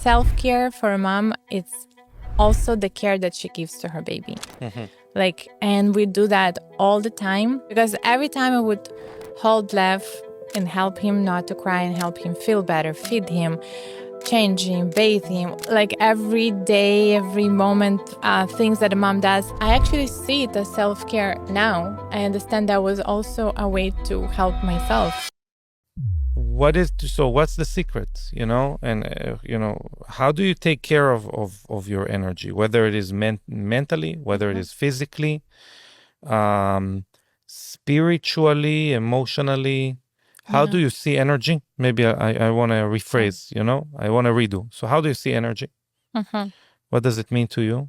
self-care for a mom, it's also the care that she gives to her baby. Like, and we do that all the time, because every time I would hold Lev and help him not to cry and help him feel better, feed him, change him, bathe him, like every day, every moment, things that a mom does, I actually see it as self-care now. I understand that was also a way to help myself. What's the secret, and how do you take care of your energy, whether it is mentally, whether it is physically, spiritually, emotionally? How do you see energy? Maybe I want to rephrase, I want to redo. So how do you see energy? What does it mean to you?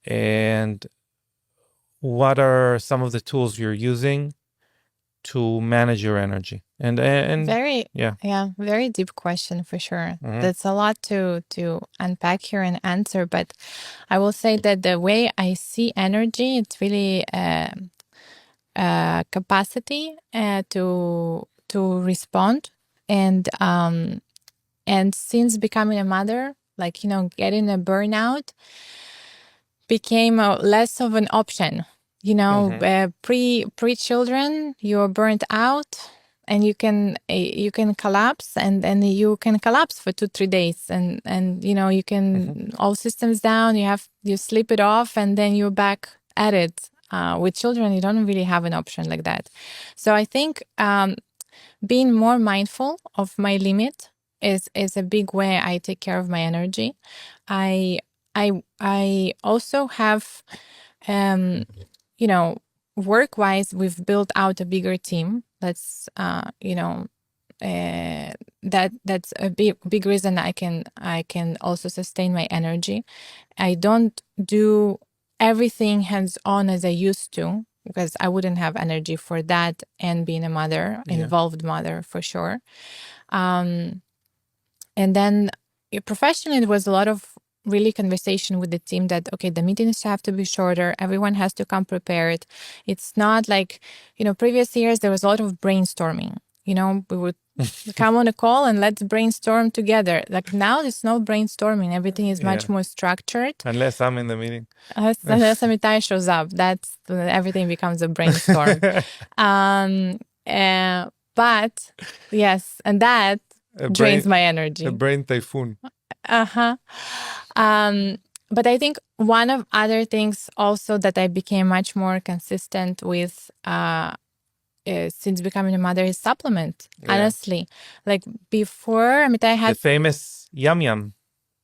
And what are some of the tools you're using to manage your energy? And very very deep question for sure. That's a lot to unpack here and answer, but I will say that the way I see energy, it's really capacity to respond, and since becoming a mother, like getting a burnout became less of an option. Pre children, you're burnt out, and you can collapse, and then you can collapse for 2-3 days, and you can all systems down. You sleep it off, and then you're back at it. With children, you don't really have an option like that. So I think being more mindful of my limit is a big way I take care of my energy. I also have, work-wise, we've built out a bigger team. That's that's a big reason I can also sustain my energy. I don't do everything hands-on as I used to, because I wouldn't have energy for that, and being a mother, involved mother for sure. And then professionally, it was a lot of really conversation with the team that, okay, the meetings have to be shorter. Everyone has to come prepared. It's not like, previous years, there was a lot of brainstorming. We would come on a call and let's brainstorm together. Like now, there's no brainstorming. Everything is much more structured. Unless I'm in the meeting. Unless Amitai shows up, that's everything becomes a brainstorm. But yes, and that drains my energy. A brain typhoon. But I think one of other things also that I became much more consistent with since becoming a mother is supplement. Honestly, like before, Amitai had the famous Yum Yum.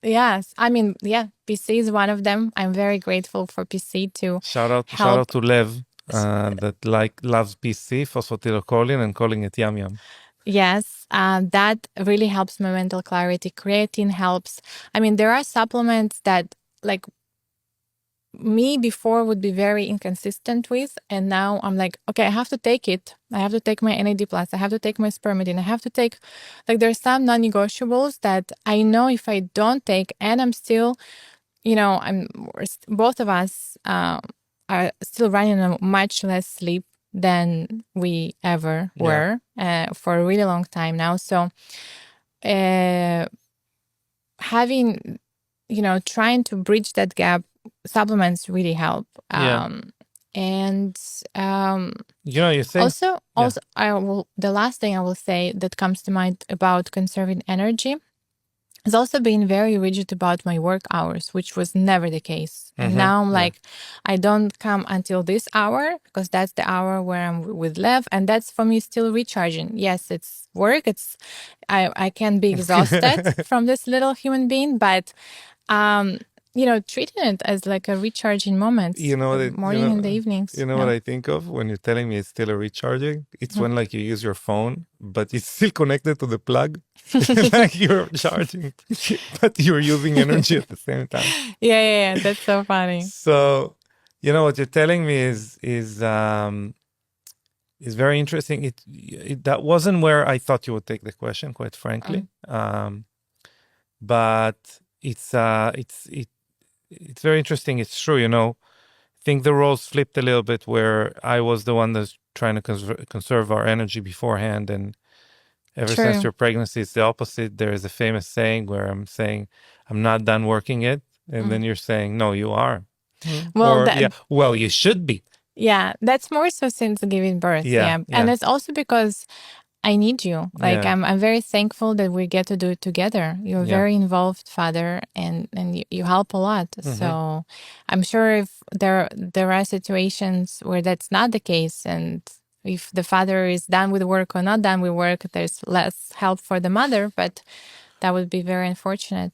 Yes, PC is one of them. I'm very grateful for PC to shout out to Lev that loves PC, phosphatidylcholine, and calling it Yum Yum. Yes, that really helps my mental clarity. Creatine helps. There are supplements that like me before would be very inconsistent with, and now I'm like, okay, I have to take it. I have to take my NAD+, I have to take my spermidine, I have to take, like, there's some non-negotiables that I know if I don't take, and I'm still, both of us are still running on much less sleep than we ever were for a really long time now. So having, trying to bridge that gap, supplements really help. And you say also the last thing I will say that comes to mind about conserving energy is also being very rigid about my work hours, which was never the case. And now I'm like, I don't come until this hour, because that's the hour where I'm with Lev, and that's for me still recharging. Yes, it's work. I can be exhausted from this little human being, but treating it as like a recharging moment. Morning and the evenings. What I think of when you're telling me it's still a recharging? It's when like you use your phone, but it's still connected to the plug. Like you're charging, but you're using energy at the same time. Yeah. That's so funny. So, what you're telling me is very interesting. That wasn't where I thought you would take the question, quite frankly. But it's very interesting. It's true, I think the roles flipped a little bit, where I was the one that's trying to conserve our energy beforehand, and Ever since True. your pregnancy, it's the opposite. There is a famous saying where I'm saying, I'm not done working it. And then you're saying, no, you are. Well, Or, that yeah, well, you should be. yeah, that's more so since giving birth. Yeah, Yeah, and yeah, it's also because I need you. Like yeah, I'm very thankful that we get to do it together. You're a yeah. very involved father, and you help a lot. Mm-hmm. So I'm sure if there are situations where that's not the case, and if the father is done with work or not done with work, there's less help for the mother. But that would be very unfortunate.